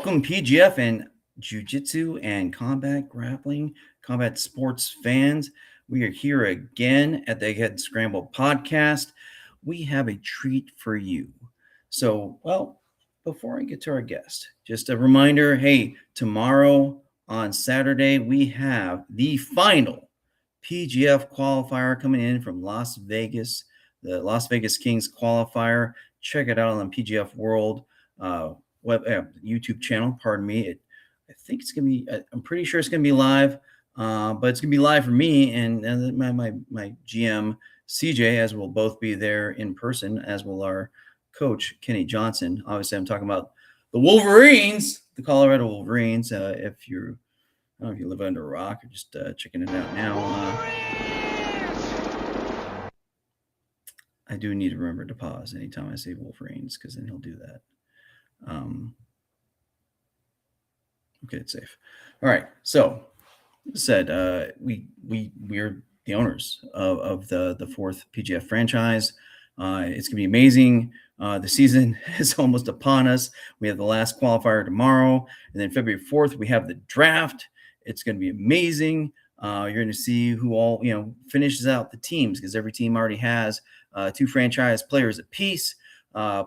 Welcome, PGF and Jiu-Jitsu and combat grappling, combat sports fans. We are here again at the Egghead Scramble podcast. We have a treat for you. So, before I get to our guest, just a reminder, hey, tomorrow on Saturday, we have the final PGF qualifier coming in from Las Vegas, the Las Vegas Kings qualifier. Check it out on PGF World YouTube channel. Pardon me. I think it's gonna be. I'm pretty sure it's gonna be live, but it's gonna be live for me and my GM CJ, as we'll both be there in person, as will our coach Kenny Johnson. Obviously, I'm talking about the Wolverines, the Colorado Wolverines. If you're, I don't know if you live under a rock or just checking it out now. I do need to remember to pause anytime I say Wolverines, because then he'll do that. Okay, it's safe. All right. So, as I said, we're the owners of the fourth PGF franchise. It's gonna be amazing. The season is almost upon us. We have the last qualifier tomorrow, and then February 4th we have the draft. It's gonna be amazing. You're gonna see who all finishes out the teams, because every team already has 2 franchise players apiece.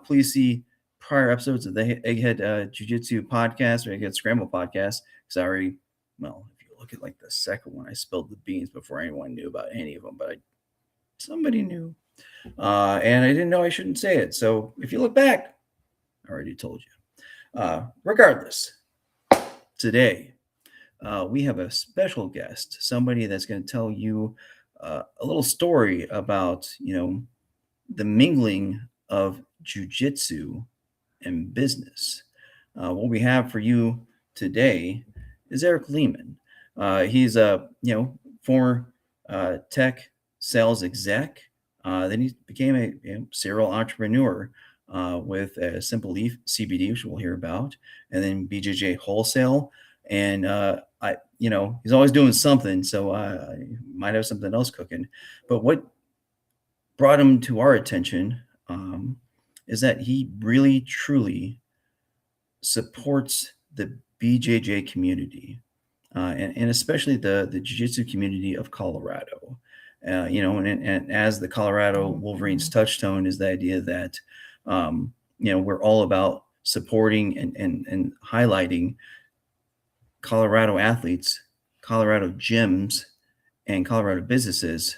Please see prior episodes of the Egghead Jiu-Jitsu podcast or Egghead Scramble podcast, because if you look at like the second one, I spilled the beans before anyone knew about any of them, but somebody knew, and I didn't know I shouldn't say it. So if you look back, I already told you. Regardless, today we have a special guest, somebody that's going to tell you a little story about the mingling of jiu-jitsu and business. What we have for you today is Eric Lehman. He's a former tech sales exec. Then he became a serial entrepreneur with Simple Leaf CBD, which we'll hear about, and then BJJ Wholesale. And he's always doing something, so I might have something else cooking. But what brought him to our attention is that he really, truly supports the BJJ community, and especially the jiu-jitsu community of Colorado. And as the Colorado Wolverines touchstone is the idea that, we're all about supporting and highlighting Colorado athletes, Colorado gyms, and Colorado businesses.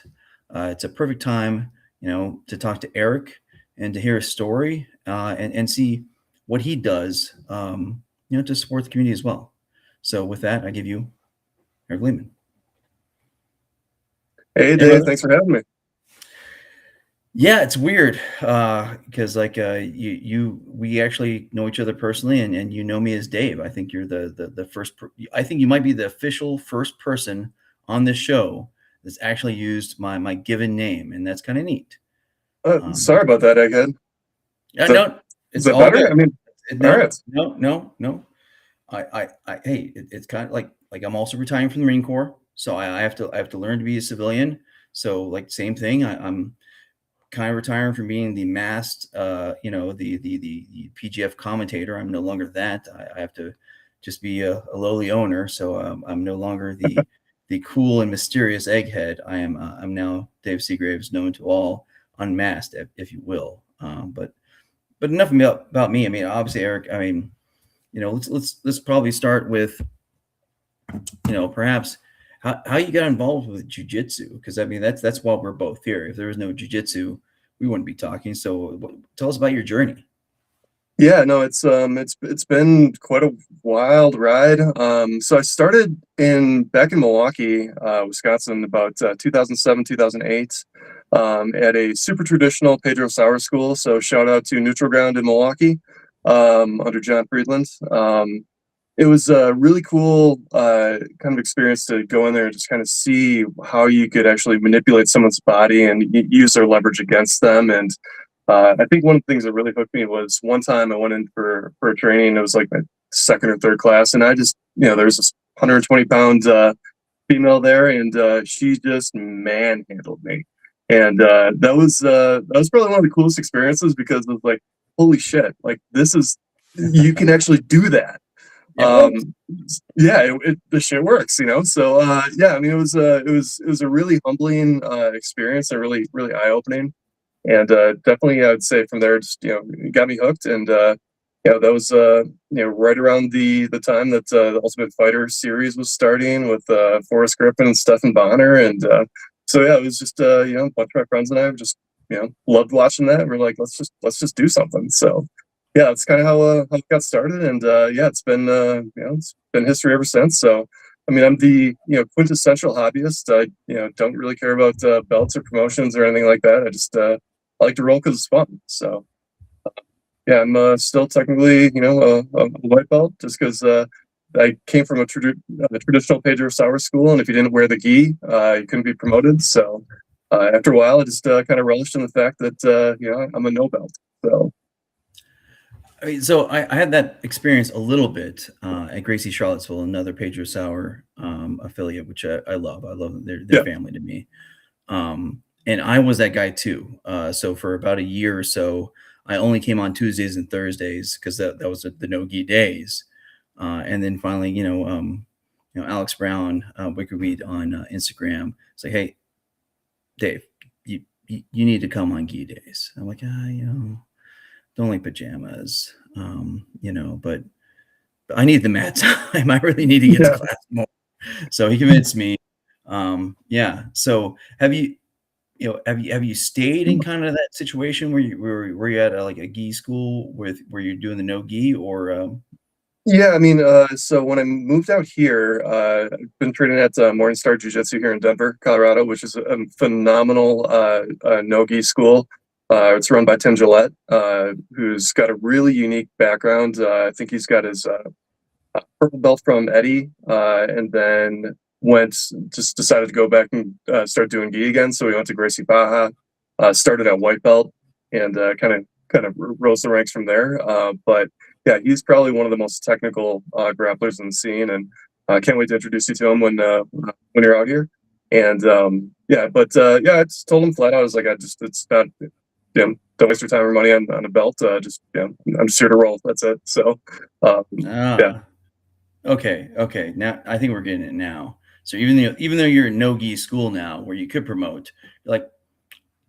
It's a perfect time, to talk to Eric and to hear his story and see what he does, to support the community as well. So with that, I give you Eric Lehman. Hey, Dave, thanks for having me. Yeah, it's weird because we actually know each other personally, and you know me as Dave. I think you're the first. I think you might be the official first person on this show that's actually used my given name, and that's kind of neat. Sorry about that, Egghead. It's all better. Good. I mean, no. Hey, it's kind of like I'm also retiring from the Marine Corps, so I have to learn to be a civilian. So same thing. I'm kind of retiring from being the masked, the PGF commentator. I'm no longer that. I have to just be a lowly owner. So I'm no longer the cool and mysterious Egghead. I'm now Dave Seagraves, known to all, unmasked, if you will. But enough about me. I mean, obviously, Eric. I mean, let's probably start with, perhaps how you got involved with jiu-jitsu, because I mean that's why we're both here. If there was no jiu-jitsu, we wouldn't be talking. So tell us about your journey. Yeah, no, it's been quite a wild ride. So I started back in Milwaukee, Wisconsin, about 2007, 2008, at a super traditional Pedro Sauer school. So shout out to Neutral Ground in Milwaukee, under John Friedland. It was a really cool kind of experience to go in there and just kind of see how you could actually manipulate someone's body and use their leverage against them. And I think one of the things that really hooked me was one time I went in for a training. It was like my second or third class, and I just, there's this 120-pound female there, and she just manhandled me. And that was probably one of the coolest experiences, because it was like, holy shit, like you can actually do that. It works. Yeah, the shit works, you know. So yeah, I mean, it was a really humbling experience and really eye opening. And definitely, I would say from there, just it got me hooked. And that was right around the time that the Ultimate Fighter series was starting with Forrest Griffin and Stephen Bonner. And so yeah, it was just a bunch of my friends and I just loved watching that. And we're like, let's just do something. So yeah, that's kind of how it got started. And yeah, it's been history ever since. So I mean, I'm the quintessential hobbyist. I don't really care about belts or promotions or anything like that. I just I like to roll because it's fun. So yeah, I'm still technically a white belt just because I came from a traditional Pedro Sauer school, and if you didn't wear the gi, you couldn't be promoted. So after a while, I just kind of relished in the fact that I'm a no belt. So I mean, so I had that experience a little bit at Gracie Charlottesville, another Pedro Sauer affiliate, which I love. I love them. They're yeah, family to me. And I was that guy too. So for about a year or so, I only came on Tuesdays and Thursdays because that was the no gi days. And then finally, Alex Brown, Wickerweed on Instagram, it's like, hey, Dave, you need to come on gi days. I'm like, don't like pajamas, but I need the mat time. I really need to get to yeah. class more. So he convinced me. Yeah. So have you stayed in kind of that situation where you at like a gi school where you're doing the no gi or Yeah, I mean, so when I moved out here, I've been training at Morningstar Jiu-Jitsu here in Denver, Colorado, which is a phenomenal no-gi school. It's run by Tim Gillette, who's got a really unique background. I think he's got his purple belt from Eddie, and then just decided to go back and start doing gi again. So we went to Gracie Baja, started at white belt, and kind of rose the ranks from there. But yeah, he's probably one of the most technical grapplers in the scene, and I can't wait to introduce you to him when you're out here. And yeah, but yeah, I just told him flat out, I was like, it's not, don't waste your time or money on a belt. Just I'm just here to roll. That's it. So yeah, okay. Now I think we're getting it now. So even though you're in no gi school now where you could promote, you're like,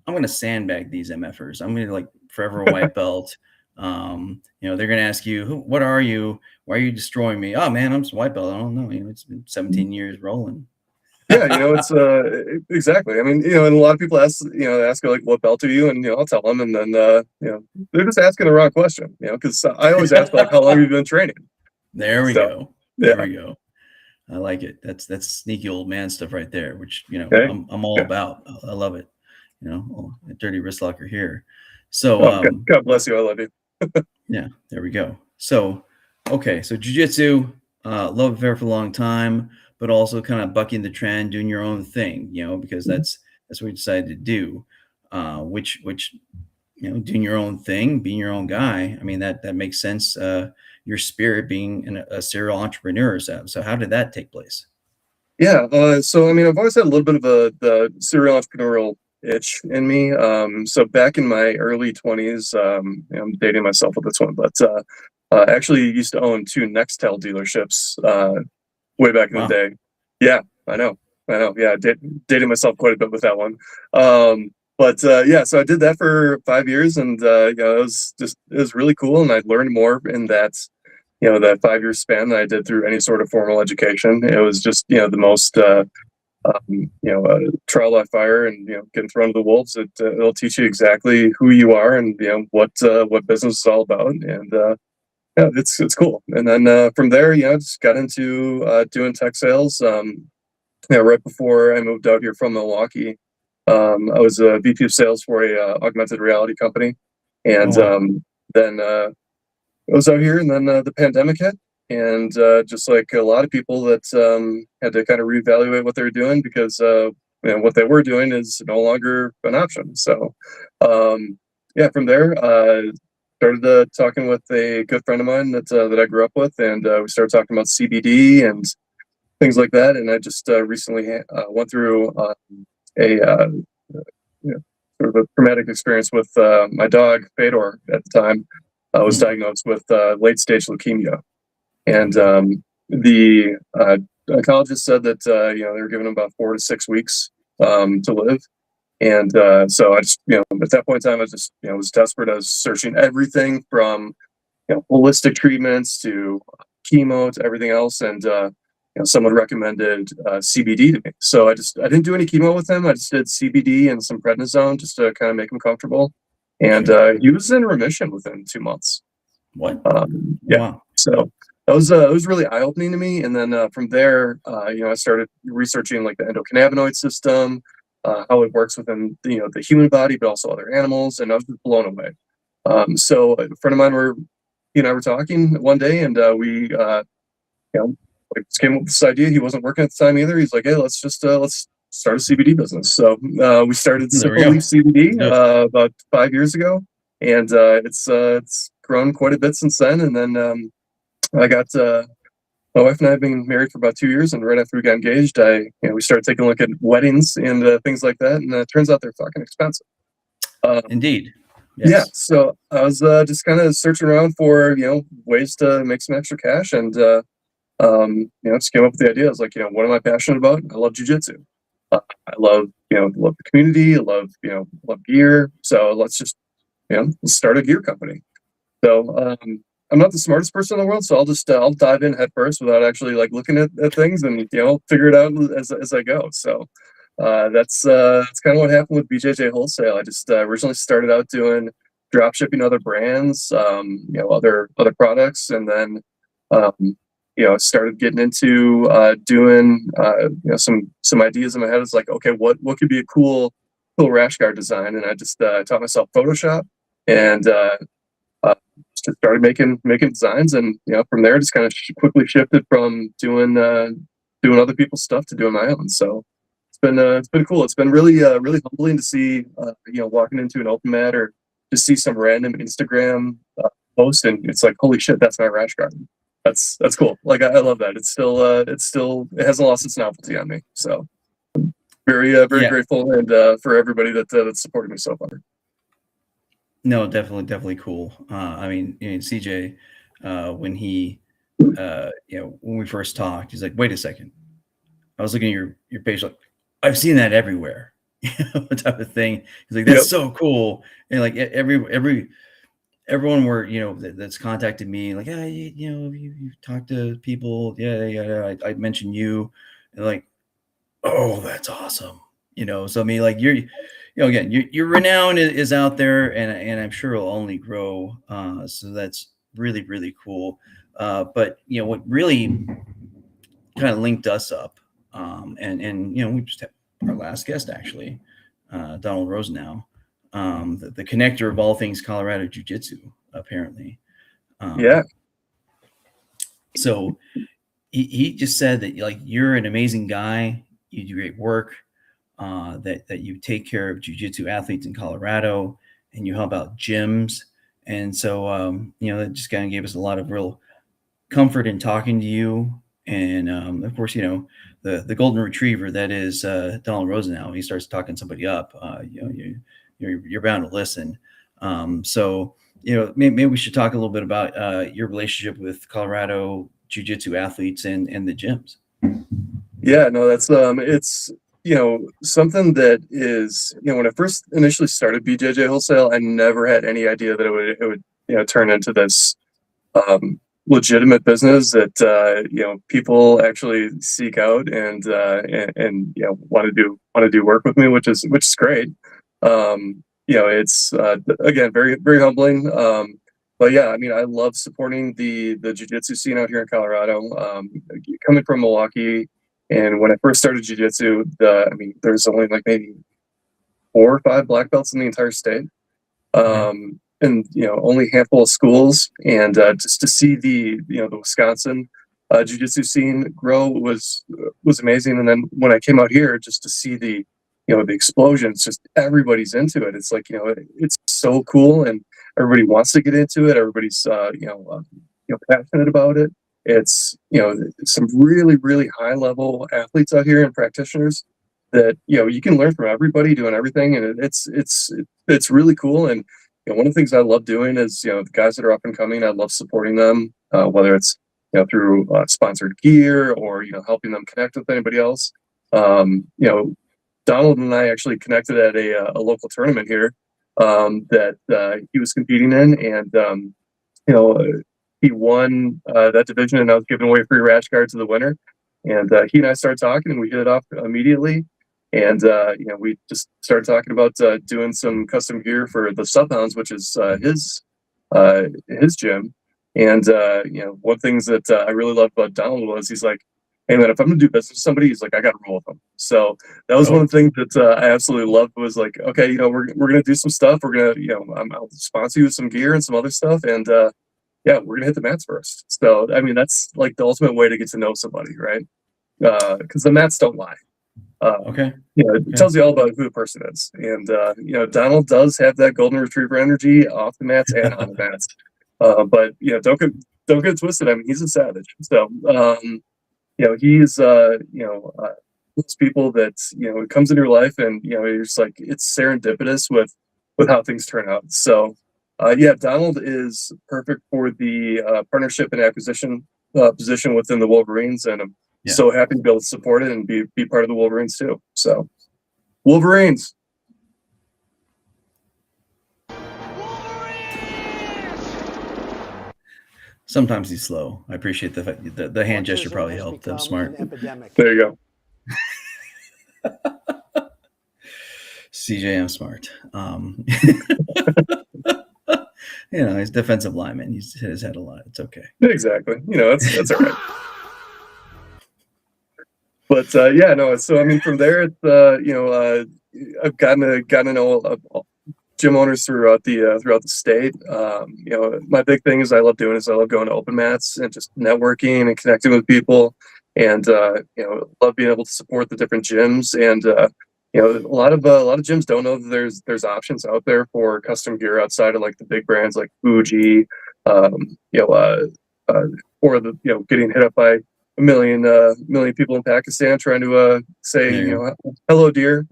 I'm gonna sandbag these MFers. I'm gonna like forever white belt. They're gonna ask you, what are you? Why are you destroying me? Oh man, I'm just white belt. I don't know. It's been 17 years rolling. yeah, it's exactly. I mean, and a lot of people ask like, what belt are you? And I'll tell them, and then they're just asking the wrong question, because I always ask like, how long have you been training? There we So go. yeah, There we go. I like it. That's sneaky old man stuff right there, which okay, I'm all yeah. about. I love it. A dirty wrist locker here. So Oh, God bless you. I love you. yeah, there we go. So okay, so jiu-jitsu, love it there for a long time, but also kind of bucking the trend, doing your own thing, because that's what we decided to do. Which doing your own thing, being your own guy. I mean that makes sense. Your spirit being a serial entrepreneur. So how did that take place? Yeah, so I mean, I've always had a little bit of the serial entrepreneurial itch in me. So back in my early 20s, I'm dating myself with this one, but I actually used to own 2 Nextel dealerships way back in the Wow. day. Yeah, I know. Yeah, dating myself quite a bit with that one. But yeah, so I did that for 5 years, and it was really cool, and I learned more in that 5 year span that I did through any sort of formal education. It was just the most trial by fire, and getting thrown to the wolves. It'll teach you exactly who you are and what business is all about, and yeah, it's cool. And then from there, just got into doing tech sales. Right before I moved out here from Milwaukee, I was a VP of sales for a augmented reality company, Oh and wow. then I was out here, and then the pandemic hit, and just like a lot of people that had to kind of reevaluate what they were doing because what they were doing is no longer an option. So yeah, from there, started talking with a good friend of mine that I grew up with, and we started talking about CBD and things like that. And I just recently went through a sort of a traumatic experience with my dog Fedor at the time. I was Hmm. diagnosed with late stage leukemia, And the oncologist said that they were giving him about 4 to 6 weeks to live. And so I just, at that point in time, I just, was desperate. I was searching everything from, holistic treatments to chemo to everything else. And, someone recommended CBD to me. So I didn't do any chemo with him. I just did CBD and some prednisone just to kind of make him comfortable. And he was in remission within 2 months. What? Yeah. Wow. So it was really eye opening to me. And then from there, I started researching like the endocannabinoid system, how it works within the human body, but also other animals, and I was just blown away. So a friend of mine, he and I were talking one day, and we just came up with this idea. He wasn't working at the time either. He's like, "Hey, let's start a CBD business." So we started Simple Leaf CBD about 5 years ago, and it's grown quite a bit since then. And then I got my wife and I have been married for about 2 years, and right after we got engaged, we started taking a look at weddings and things like that, and it turns out they're fucking expensive. Indeed. Yes. Yeah, so I was just kind of searching around for ways to make some extra cash, and just came up with the idea. I was like, what am I passionate about? I love jiu-jitsu. I love love the community. I love love gear. So let's just let's start a gear company. So I'm not the smartest person in the world, so I'll dive in head first without actually like looking at things and figure it out as I go. So that's kind of what happened with BJJ Wholesale. I just originally started out doing drop shipping other brands, other products, and then started getting into doing some ideas in my head. It's like, okay, what could be a cool rash guard design, and I just taught myself Photoshop and just started making designs, and from there just kind of quickly shifted from doing other people's stuff to doing my own. So it's been cool. It's been really humbling to see walking into an open mat or to see some random Instagram post, and it's like, holy shit, that's my rash guard. That's cool. Like I love that. It hasn't lost its novelty on me. So I'm very grateful, and for everybody that's supported me so far. No, definitely cool. I mean, CJ, when he, when we first talked, he's like, "Wait a second." I was looking at your page, like, I've seen that everywhere, type of thing. He's like, "That's so cool," and like everyone that's contacted me, like, "Yeah, you talk to people, yeah. I mentioned you," and like, "Oh, that's awesome," So I mean, like again, your renown is out there, and I'm sure it'll only grow. So that's really cool. But what really kind of linked us up, and we just had our last guest actually, Donald Rosenau, the connector of all things Colorado Jiu-Jitsu, apparently. Yeah. So he just said that like you're an amazing guy, you do great work. That you take care of jiu-jitsu athletes in Colorado, and you help out gyms. And so, that just kind of gave us a lot of real comfort in talking to you. And of course, the golden retriever that is Donald Rosenau. He starts talking somebody up. You're bound to listen. So maybe we should talk a little bit about your relationship with Colorado jiu-jitsu athletes and the gyms. Yeah, no, that's it's something that is, when I first initially started BJJ Wholesale, I never had any idea that it would turn into this legitimate business that people actually seek out and want to do work with me, which is great. It's again very very humbling. But yeah, I mean, I love supporting the jiu-jitsu scene out here in Colorado. Coming from Milwaukee. And when I first started jiu-jitsu, there's only like maybe 4 or 5 black belts in the entire state, and only a handful of schools. And just to see the Wisconsin jiu-jitsu scene grow was amazing. And then when I came out here, just to see the explosions, just everybody's into it. It's like it's so cool, and everybody wants to get into it. Everybody's passionate about it. It's some really really high level athletes out here and practitioners that you can learn from everybody doing everything, and it's really cool. And one of the things I love doing is the guys that are up and coming, I love supporting them, whether it's through sponsored gear or helping them connect with anybody else. Donald and I actually connected at a local tournament here that he was competing in, and he won that division, and I was giving away free rash guards to the winner. And he and I started talking, and we hit it off immediately. And we just started talking about doing some custom gear for the Sub-Hounds, which is his gym. And one thing that I really loved about Donald was he's like, "Hey man, if I'm gonna do business with somebody, he's like, I got to roll with them." So that was one of the things that I absolutely loved. Was like, okay, we're gonna do some stuff. We're gonna I'll sponsor you with some gear and some other stuff, and yeah, we're gonna hit the mats first. So I mean, that's like the ultimate way to get to know somebody, right? Because the mats don't lie. It tells you all about who the person is, and Donald does have that golden retriever energy off the mats and on the mats. But don't get twisted. I mean, he's a savage. So he's those people that it comes in your life, and you're just like, it's serendipitous with how things turn out. So Donald is perfect for the partnership and acquisition position within the Wolverines, and I'm so happy to be able to support it and be part of the Wolverines too. So Wolverines. Sometimes he's slow. I appreciate the fact the hand gesture probably helped. I'm smart. There you go. CJ, I'm smart. He's defensive lineman. He's hit his head a lot. It's okay. Exactly. That's all right. But so I mean, from there, it's I've gotten to know gym owners throughout the state. My big thing is I love going to open mats and just networking and connecting with people, and love being able to support the different gyms. And a lot of gyms don't know that there's options out there for custom gear outside of like the big brands like Fuji, or getting hit up by a million people in Pakistan trying to say, hello, dear.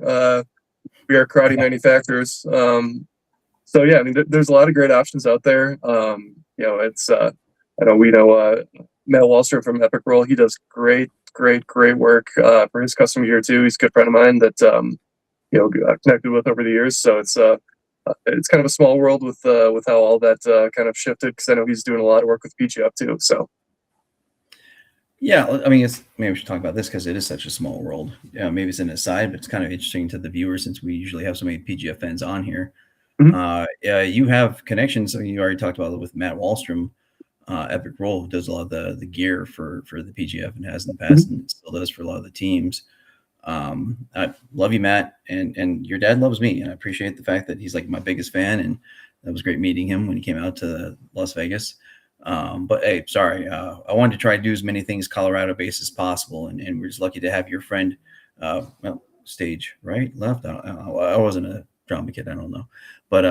We are karate manufacturers. So yeah, I mean, there's a lot of great options out there. It's I know Matt Wallstrom from Epic Roll. He does great work for his custom gear too. He's a good friend of mine that I've connected with over the years. So it's kind of a small world with how all that kind of shifted, because I know he's doing a lot of work with PGF too. So. Yeah, I mean, maybe we should talk about this because it is such a small world. Yeah, maybe it's an aside, but it's kind of interesting to the viewers since we usually have so many PGF fans on here. Mm-hmm. You have connections. I mean, you already talked about it with Matt Wallstrom, Epic Roll, who does a lot of the gear for the PGF and has in the past, mm-hmm. and still does for a lot of the teams. I love you, Matt, and your dad loves me, and I appreciate the fact that he's like my biggest fan, and that was great meeting him when he came out to Las Vegas. But hey, sorry, I wanted to try to do as many things Colorado based as possible, and we're just lucky to have your friend stage right left. I wasn't a drama kid, I don't know, but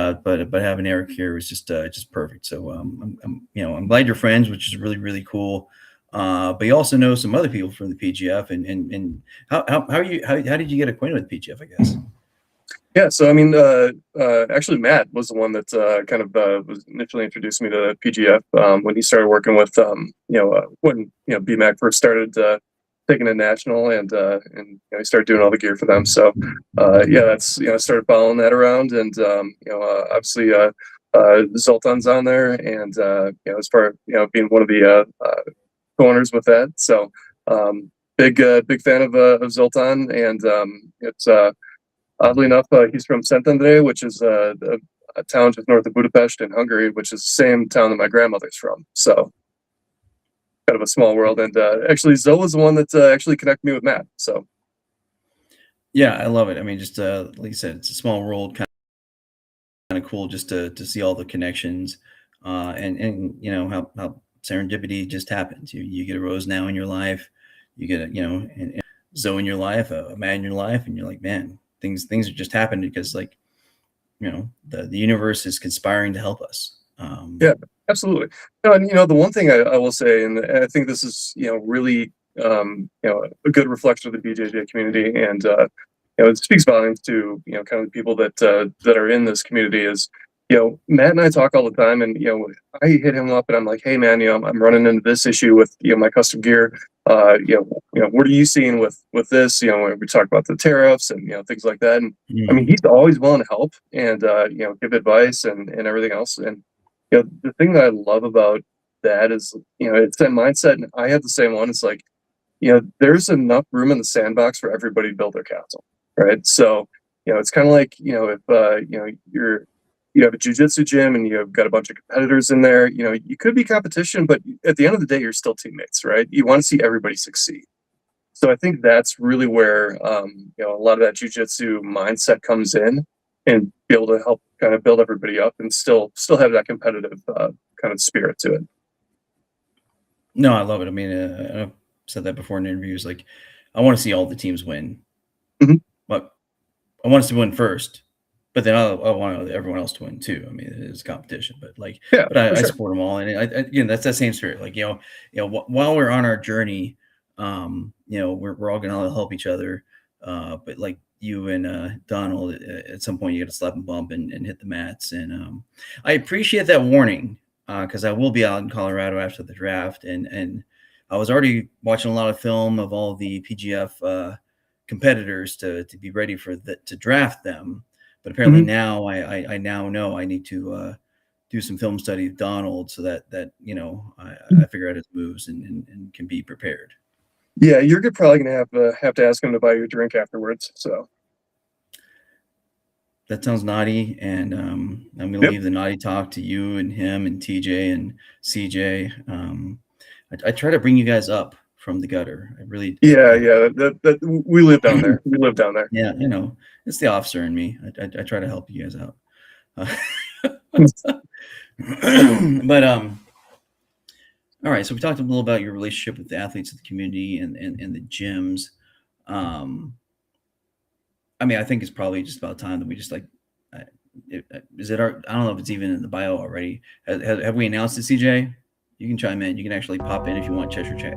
having Eric here was just perfect. So I'm glad you're friends, which is really cool. But you also know some other people from the PGF, and how did you get acquainted with PGF, I guess? Yeah, so I mean, actually, Matt was the one that kind of was initially introduced me to PGF when he started working with, when BMAC first started taking a national, and he started doing all the gear for them. So that's I started following that around, and obviously Zoltan's on there, and as far being one of the co-owners with that. So big fan of Zoltan, and it's. Oddly enough, he's from Szentendre, which is a town just north of Budapest in Hungary, which is the same town that my grandmother's from. So kind of a small world. And actually, Zoe was the one that actually connected me with Matt. So yeah, I love it. I mean, just like you said, it's a small world, kind of cool just to see all the connections, and how serendipity just happens. You get a Rose now in your life, you get a Zoe in your life, a Matt in your life, and you're like, man. Things are just happening because the universe is conspiring to help us. Yeah, absolutely. And the one thing I will say, and I think this is really a good reflection of the BJJ community, and it speaks volumes to kind of the people that are in this community, is Matt and I talk all the time, and I hit him up and I'm like, hey man, I'm running into this issue with my custom gear. What are you seeing with this? When we talk about the tariffs and things like that. And I mean, he's always willing to help and give advice and everything else. And the thing that I love about that is it's that mindset, and I have the same one. It's like there's enough room in the sandbox for everybody to build their castle, right? So it's kind of like if you have a jiu-jitsu gym and you've got a bunch of competitors in there, you could be competition, but at the end of the day, you're still teammates, right? You want to see everybody succeed. So I think that's really where, a lot of that jiu-jitsu mindset comes in, and be able to help kind of build everybody up and still have that competitive kind of spirit to it. No, I love it. I mean, I've said that before in interviews. Like, I want to see all the teams win, but I want us to win first. But then I want everyone else to win too. I mean, it is competition, but I support them all, and again, that's that same spirit. Like while we're on our journey, we're all gonna help each other. But like you and Donald, at some point you got to slap and bump and hit the mats. And I appreciate that warning because I will be out in Colorado after the draft, and I was already watching a lot of film of all the PGF competitors to be ready to draft them. But apparently now I now know I need to do some film study of Donald so that I figure out his moves and can be prepared. Yeah, you're probably gonna have to ask him to buy you a drink afterwards. So that sounds naughty, and I'm gonna leave the naughty talk to you and him and TJ and CJ. I try to bring you guys up from the gutter. I really that we live down there. We live down there. Yeah, it's the officer in me. I try to help you guys out. But all right, so we talked a little about your relationship with the athletes of the community and the gyms. I mean, I think it's probably just about time that we just is it our, I don't know if it's even in the bio already. Have we announced it, CJ? You can chime in. You can actually pop in if you want. Cheshire Cat.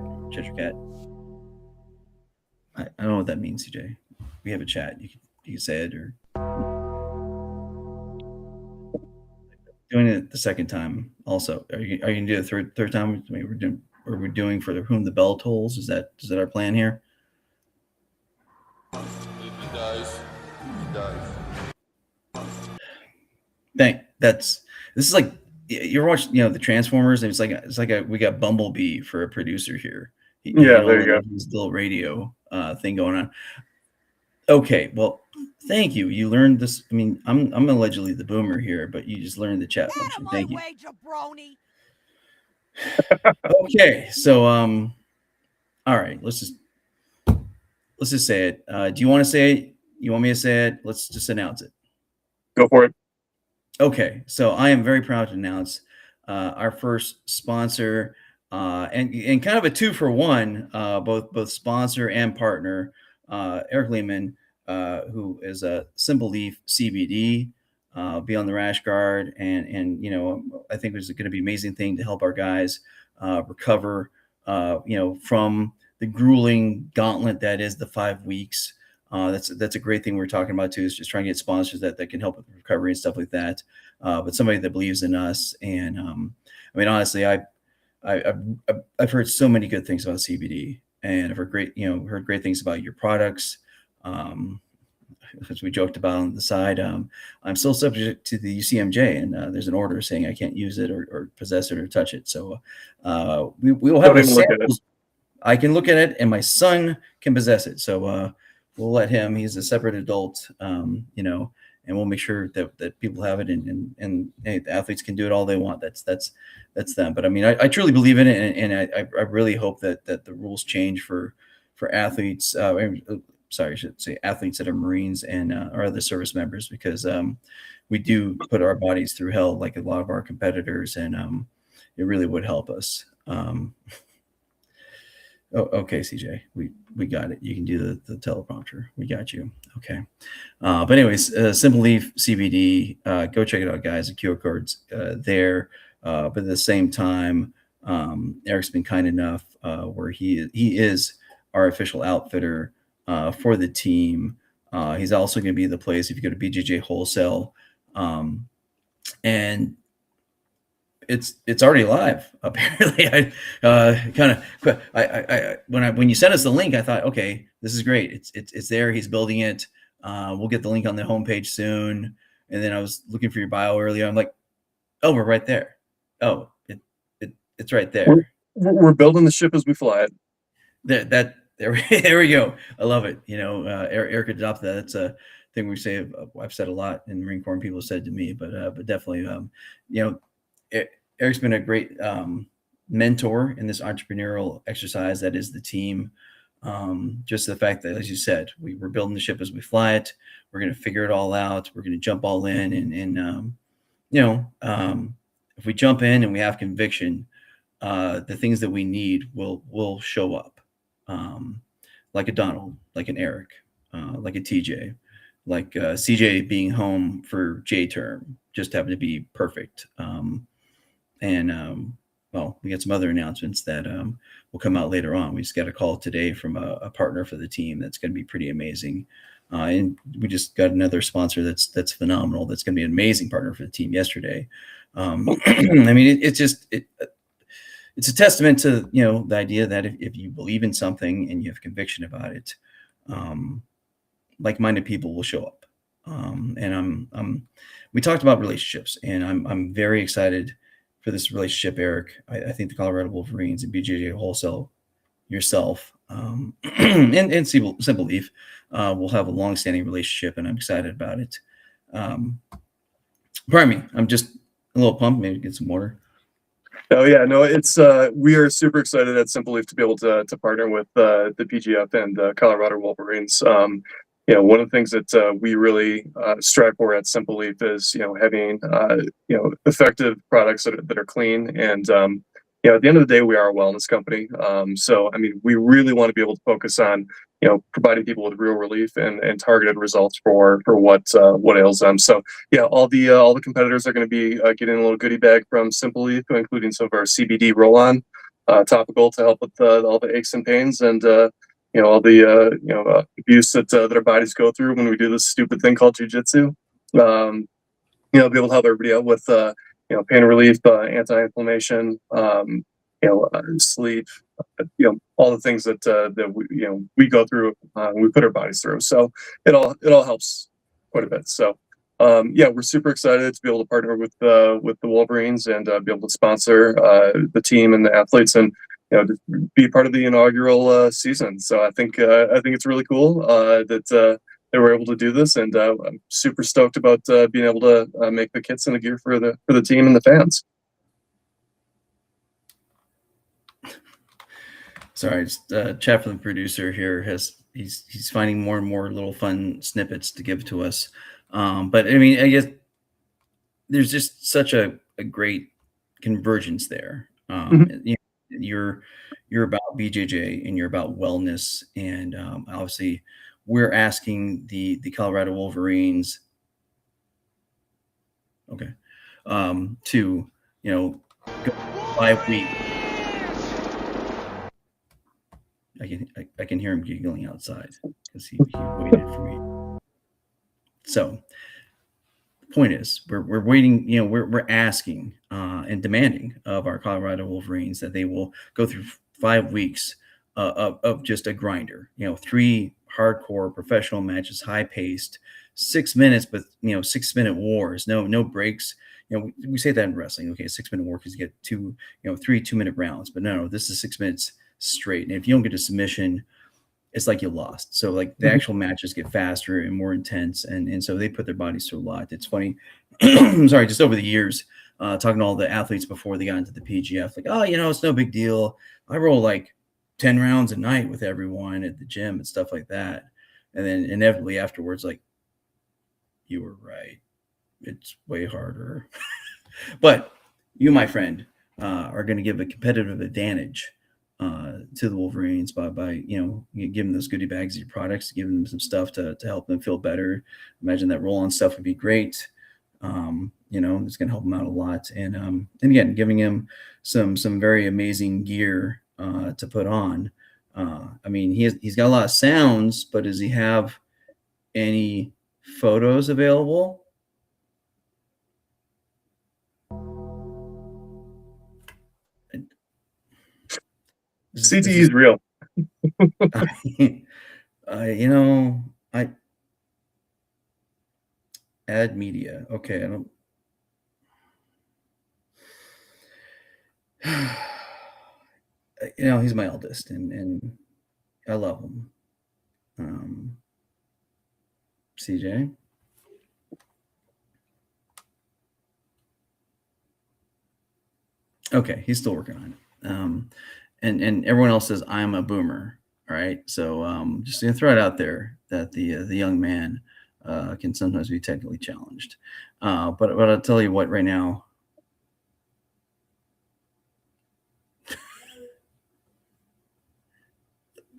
I don't know what that means, CJ. We have a chat. You can say it, or doing it the second time. Also, are you going to do the third time? I mean, we're doing for whom the bell tolls. Is that our plan here? It does. This is like you're watching, the Transformers, and it's like we got Bumblebee for a producer here. There you go. This little radio thing going on. Okay, well, thank you. You learned this. I mean, I'm allegedly the boomer here, but you just learned the chat function. Thank you. Okay, so all right, let's just say it. Do you want to say it? You want me to say it? Let's just announce it. Go for it. Okay, so I am very proud to announce our first sponsor, and kind of a 2-for-1, both sponsor and partner, Eric Lehman, who is a Simple Leaf CBD, be on the rash guard, and I think it's going to be an amazing thing to help our guys recover, from the grueling gauntlet that is the 5 weeks. That's a great thing we're talking about too, is just trying to get sponsors that can help with recovery and stuff like that. But somebody that believes in us. And I mean, honestly, I've heard so many good things about CBD, and I've heard great things about your products. As we joked about on the side, I'm still subject to the UCMJ, and there's an order saying I can't use it or possess it or touch it. So we will have samples. I can look at it, and my son can possess it. So we'll let him. He's a separate adult, and we'll make sure that people have it, and hey, the athletes can do it all they want. That's them. But I mean, I truly believe in it, and I really hope that the rules change for athletes. Sorry, I should say athletes that are Marines and our other service members, because we do put our bodies through hell like a lot of our competitors, and it really would help us. Oh, okay, CJ, we got it. You can do the teleprompter. We got you. Okay. But anyways, Simple Leaf CBD, go check it out, guys. The QR code's there. But at the same time, Eric's been kind enough where he is our official outfitter for the team. He's also going to be the place if you go to BJJ Wholesale. and it's already live apparently. When you sent us the link, I thought, okay, this is great. It's there. He's building it. We'll get the link on the homepage soon. And then I was looking for your bio earlier. I'm like, oh, we're right there. Oh, it's right there. We're building the ship as we fly it. There we go. I love it. Eric adopted that. That's a thing we say. I've said a lot in the Marine Corps, and people have said to me, but definitely, Eric's been a great mentor in this entrepreneurial exercise that is the team. Just the fact that, as you said, we're building the ship as we fly it. We're going to figure it all out. We're going to jump all in, and if we jump in and we have conviction, the things that we need will show up. Like a Donald, like an Eric, like a TJ, like CJ being home for J term just happened to be perfect. Well, we got some other announcements that will come out later on. We just got a call today from a partner for the team that's going to be pretty amazing. And we just got another sponsor that's phenomenal. That's going to be an amazing partner for the team yesterday. I mean, it's a testament to the idea that if you believe in something and you have conviction about it, like-minded people will show up. And we talked about relationships, and I'm very excited for this relationship, Eric. I think the Colorado Wolverines and BJJ Wholesale, yourself, and Simple Leaf will have a long-standing relationship, and I'm excited about it. Pardon me, I'm just a little pumped. Maybe get some water. Oh yeah, no, it's we are super excited at Simple Leaf to be able to partner with the PGF and Colorado Wolverines. One of the things that we really strive for at Simple Leaf is having effective products that are clean, and at the end of the day, we are a wellness company. So I mean, we really want to be able to focus on providing people with real relief and targeted results for what ails them. So yeah, all the competitors are going to be getting a little goodie bag from Simple Leaf, including some of our CBD roll-on topical to help with all the aches and pains and all the abuse that our bodies go through when we do this stupid thing called jiu-jitsu. Be able to help everybody out with pain relief, anti-inflammation, sleep, all the things that we go through, we put our bodies through. So it all helps quite a bit. So we're super excited to be able to partner with the Wolverines and be able to sponsor the team and the athletes, and to be part of the inaugural season. So I think it's really cool that they were able to do this, and I'm super stoked about being able to make the kits and the gear for the team and the fans. Sorry, chat from the producer here he's finding more and more little fun snippets to give to us. But I mean, I guess there's just such a great convergence there. You're about BJJ and you're about wellness, and obviously we're asking the Colorado Wolverines, to go 5 weeks. I can hear him giggling outside because he waited for me. So the point is, we're waiting. We're asking and demanding of our Colorado Wolverines that they will go through 5 weeks of just a grinder. 3 hardcore professional matches, high paced, 6 minutes, but 6-minute wars, no breaks. We say that in wrestling. Okay, 6-minute war because you get 3 2-minute rounds, but no, this is 6 minutes straight. And if you don't get a submission, it's like you lost. So like the actual matches get faster and more intense, and so they put their bodies through a lot. It's funny. Sorry, just over the years, talking to all the athletes before they got into the PGF, like, oh, it's no big deal. I roll like 10 rounds a night with everyone at the gym and stuff like that. And then inevitably afterwards, like, you were right. It's way harder. But you, my friend, are going to give a competitive advantage to the Wolverines by giving them those goodie bags of your products, giving them some stuff to help them feel better. Imagine that roll-on stuff would be great. It's going to help them out a lot. And again, giving him some very amazing gear to put on. I mean, he's got a lot of sounds, but does he have any photos available? CTE This is real. you know, I add media. Okay, I don't. He's my eldest, and I love him. CJ. Okay, he's still working on it. And everyone else says I'm a boomer. All right, so just gonna throw it out there that the young man can sometimes be technically challenged. But I'll tell you what, right now.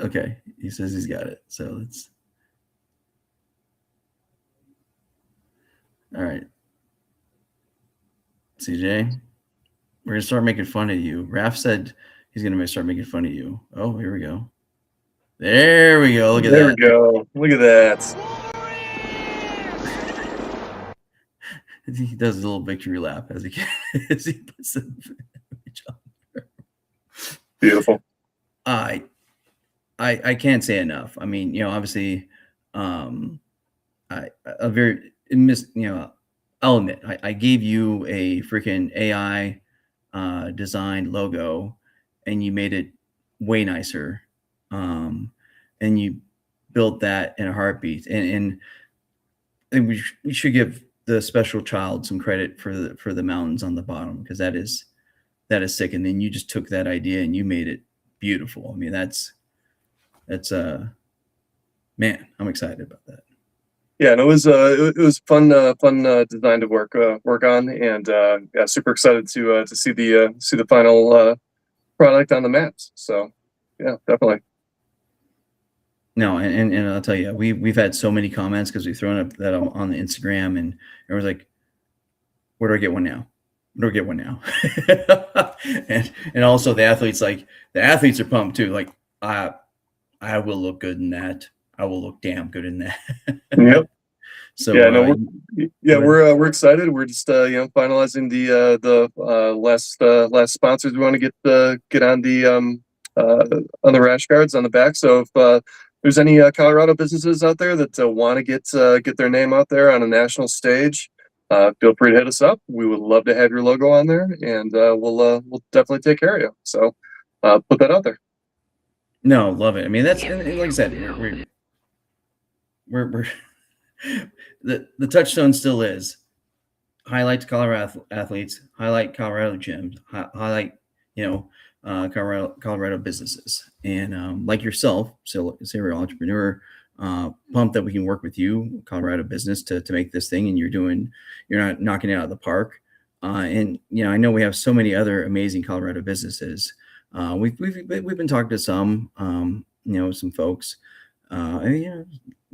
Okay, he says he's got it. So let's. All right, CJ, we're gonna start making fun of you. Raph said he's gonna start making fun of you. Oh, here we go. There we go. Look at There that. we go. Look at that. He does a little victory lap as he puts the image on there. Beautiful. I can't say enough. I mean, obviously, I'll admit, I gave you a freaking AI designed logo, and you made it way nicer, and you built that in a heartbeat. And we should give the special child some credit for the mountains on the bottom, because that is sick. And then you just took that idea and you made it beautiful. I mean, that's man, I'm excited about that. Yeah, and it was fun design to work on, and yeah, super excited to see the final product on the maps. So yeah, definitely. No, and I'll tell you, we've had so many comments because we've thrown up that on the Instagram, and everyone's like, "Where do I get one now? Where do I get one now?" and also the athletes are pumped too. Like, I will look good in that. I will look damn good in that. Yep. So yeah, no, we're excited. We're just finalizing the last sponsors we want to get on the rash guards on the back. So if there's any Colorado businesses out there that want to get their name out there on a national stage, feel free to hit us up. We would love to have your logo on there, and we'll definitely take care of you. So put that out there. No, love it. I mean, that's, and like I said, we're the touchstone still is highlight Colorado athletes, highlight Colorado gyms, highlight Colorado businesses, and like yourself, serial entrepreneur, pumped that we can work with you, Colorado business, to make this thing, and you're not knocking it out of the park. And I know we have so many other amazing Colorado businesses. We've been talking to some some folks.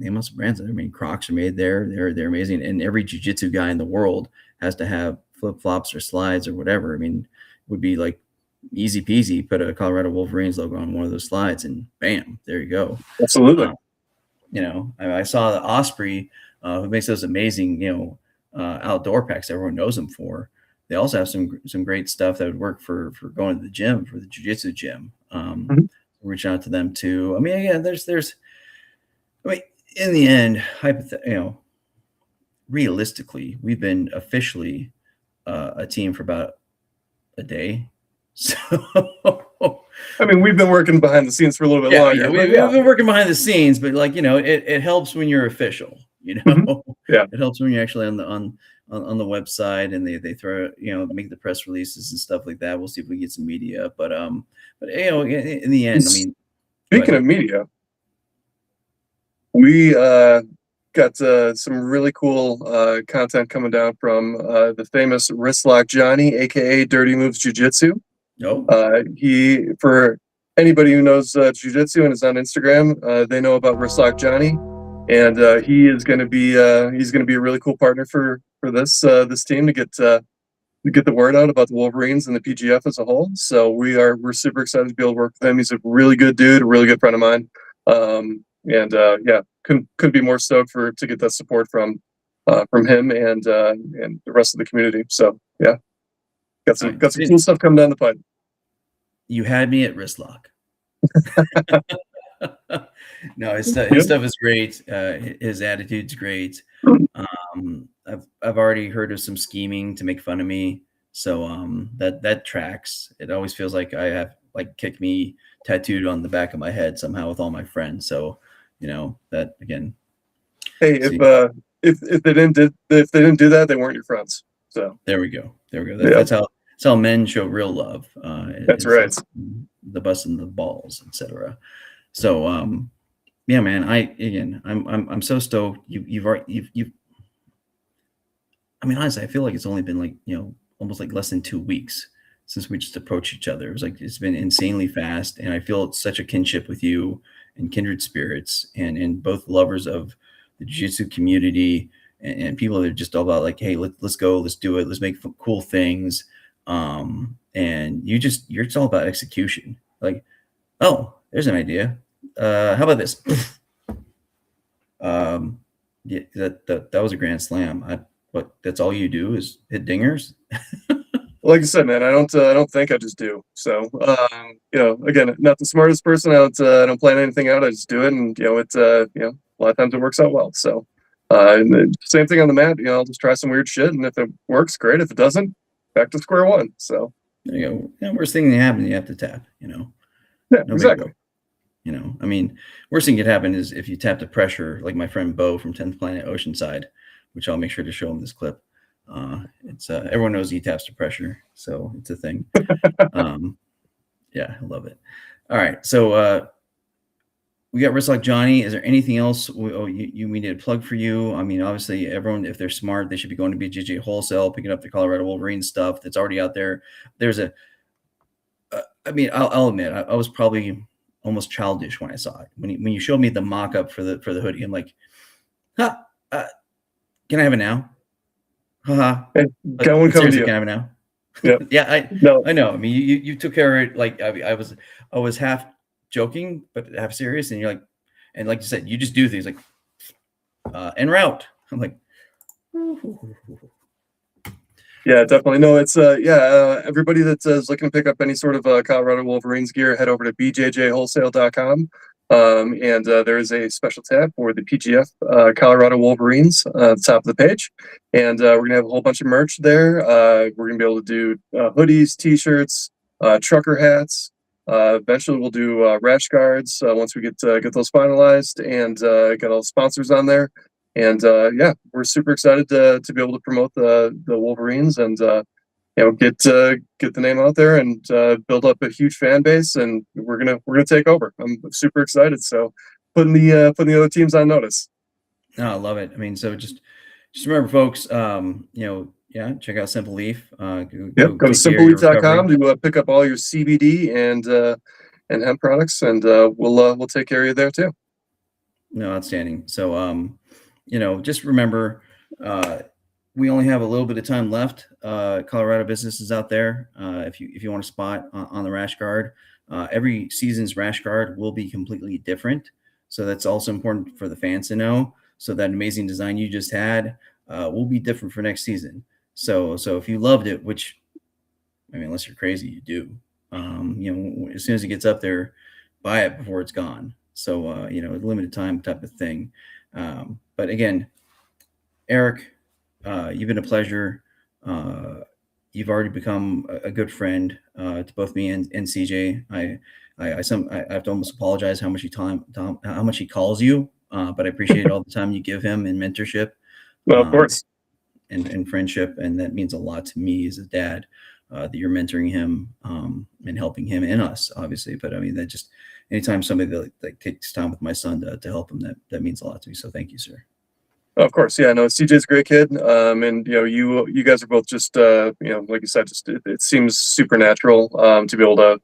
Name us brands. I mean, Crocs are made there. They're amazing, and every jiu-jitsu guy in the world has to have flip-flops or slides or whatever. I mean, it would be like easy peasy. Put a Colorado Wolverines logo on one of those slides, and bam, there you go. Absolutely. I saw the Osprey, who makes those amazing outdoor packs everyone knows them for. They also have some great stuff that would work for going to the gym, for the jiu-jitsu gym. Reach out to them too. I mean, again, there's in the end, realistically, we've been officially a team for about a day. So I mean, we've been working behind the scenes for a little bit longer. Yeah, we've been working behind the scenes, but it helps when you're official. Yeah, it helps when you're actually on the website, and they throw make the press releases and stuff like that. We'll see if we get some media, but in the end, I mean, speaking of media, we got some really cool content coming down from the famous Wristlock Johnny, aka Dirty Moves Jiu-Jitsu. He, for anybody who knows jiu-jitsu and is on Instagram, they know about Wristlock Johnny, and he is going to be a really cool partner for this team to get the word out about the Wolverines and the PGF as a whole. So we're super excited to be able to work with him. He's a really good dude, a really good friend of mine, and yeah, couldn't be more stoked to get that support from him and the rest of the community. So yeah, got some cool stuff coming down the pipe. You had me at Wristlock. No, his Yep. stuff is great. His attitude's great. I've already heard of some scheming to make fun of me, so that tracks. It always feels like I have like kick me tattooed on the back of my head somehow with all my friends. So that again. Hey, See, if they didn't do that, they weren't your friends. So there we go. There we go. yeah, That's how men show real love. that's Is right. the busting the balls, etc. So yeah, man. I'm so stoked. You've I mean, honestly, I feel like it's only been like, almost like less than 2 weeks since we just approached each other. It was like, it's been insanely fast. And I feel such a kinship with you and kindred spirits and both lovers of the jiu-jitsu community and people that are just all about like, hey, let's go, let's do it. Let's make cool things. And you're just all about execution. Like, oh, there's an idea. How about this? Yeah, that was a grand slam. What, that's all you do is hit dingers? Like I said, man, I don't think I just do. So, again, not the smartest person. I don't plan anything out. I just do it, and a lot of times it works out well. So, and the same thing on the mat. I'll just try some weird shit, and if it works, great. If it doesn't, back to square one. So, There you go. Worst thing that happen, you have to tap. yeah, No big exactly. deal. I mean, worst thing could happen is if you tap the pressure, like my friend Bo from 10th Planet Oceanside, which I'll make sure to show him this clip. It's everyone knows he taps the pressure, so it's a thing. Yeah, I love it. All right, so we got Wristlock Johnny. Is there anything else we need a plug for you? I mean, obviously, everyone, if they're smart, they should be going to BJJ Wholesale, picking up the Colorado Wolverine stuff that's already out there. There's I mean, I'll admit, I was probably almost childish when I saw it. When you showed me the mock-up for the hoodie, I'm like, huh, can I have it now? Haha. Hey, got one coming to Seriously, you. can I have it now? Yeah. Yeah, No. I know. I mean, you took care of it. Like I was half joking, but half serious. And you're like, and like you said, you just do things like en route. I'm like, Yeah, definitely. No, it's everybody that is looking to pick up any sort of Colorado Wolverines gear, head over to bjjwholesale.com. And there is a special tab for the PGF Colorado Wolverines at the top of the page. And we're going to have a whole bunch of merch there. We're going to be able to do hoodies, t-shirts, trucker hats. Eventually, we'll do rash guards once we get those finalized and get all the sponsors on there. And we're super excited to be able to promote the Wolverines and get the name out there and build up a huge fan base. And we're gonna take over. I'm super excited. So putting the other teams on notice. No, I love it. I mean, so just remember, folks. Check out Simple Leaf. Go to take care of your simpleleaf.com recovery. to pick up all your CBD and hemp products, and we'll take care of you there too. No, outstanding. So just remember, we only have a little bit of time left. Colorado businesses out there, if you want a spot on the rash guard, every season's rash guard will be completely different. So that's also important for the fans to know. So that amazing design you just had will be different for next season. So if you loved it, which, I mean, unless you're crazy, you do. As soon as it gets up there, buy it before it's gone. So limited time type of thing. But again, Eric, you've been a pleasure. You've already become a good friend to both me and CJ. I have to almost apologize how much he calls you, but I appreciate all the time you give him in mentorship, Well, of course. and friendship, and that means a lot to me as a dad that you're mentoring him and helping him and us, obviously. But I mean, that just anytime somebody that takes time with my son to help him, that means a lot to me. So thank you, sir. Of course, yeah. No, CJ's a great kid, and you guys are both just like you said, just it seems supernatural to be able to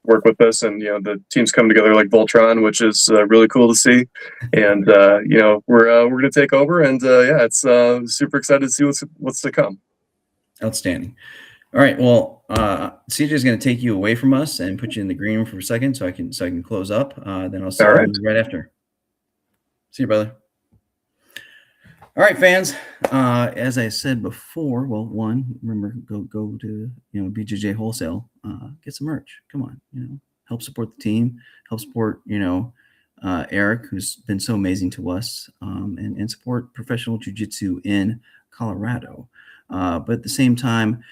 work with us, and the teams come together like Voltron, which is really cool to see. And we're gonna take over, and it's super excited to see what's to come. Outstanding. All right. Well, CJ is going to take you away from us and put you in the green room for a second, so I can close up. Then I'll see you right after. See you, brother. All right, fans. As I said before, well, one, remember, go to BJJ Wholesale, get some merch. Come on, help support the team, help support, Eric, who's been so amazing to us, and support professional jiu-jitsu in Colorado. But at the same time,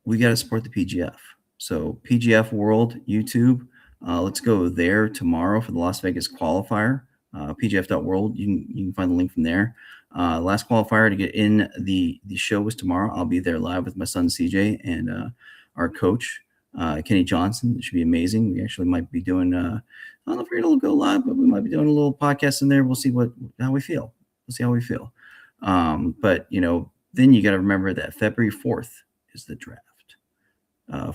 we got to support the PGF. So PGF World YouTube, let's go there tomorrow for the Las Vegas qualifier. PGF.world, you can find the link from there. Last qualifier to get in the show was tomorrow. I'll be there live with my son CJ and our coach Kenny Johnson. It should be amazing. We actually might be doing. I don't know if we're gonna go live, but we might be doing a little podcast in there. We'll see how we feel. We'll see how we feel. But then you got to remember that February 4th is the draft.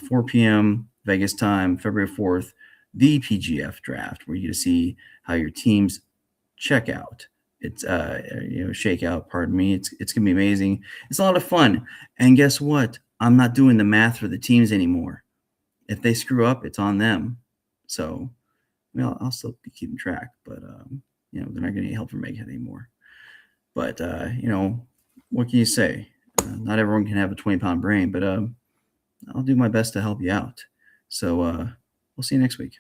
4 p.m. Vegas time, February 4th, the PGF draft, where you get to see how your teams check out. It's shake out, pardon me. It's gonna be amazing. It's a lot of fun. And guess what? I'm not doing the math for the teams anymore. If they screw up, it's on them. So I'll still be keeping track, but they're not getting any help from Egghead anymore. But what can you say? Not everyone can have a 20-pound brain, but I'll do my best to help you out. So we'll see you next week.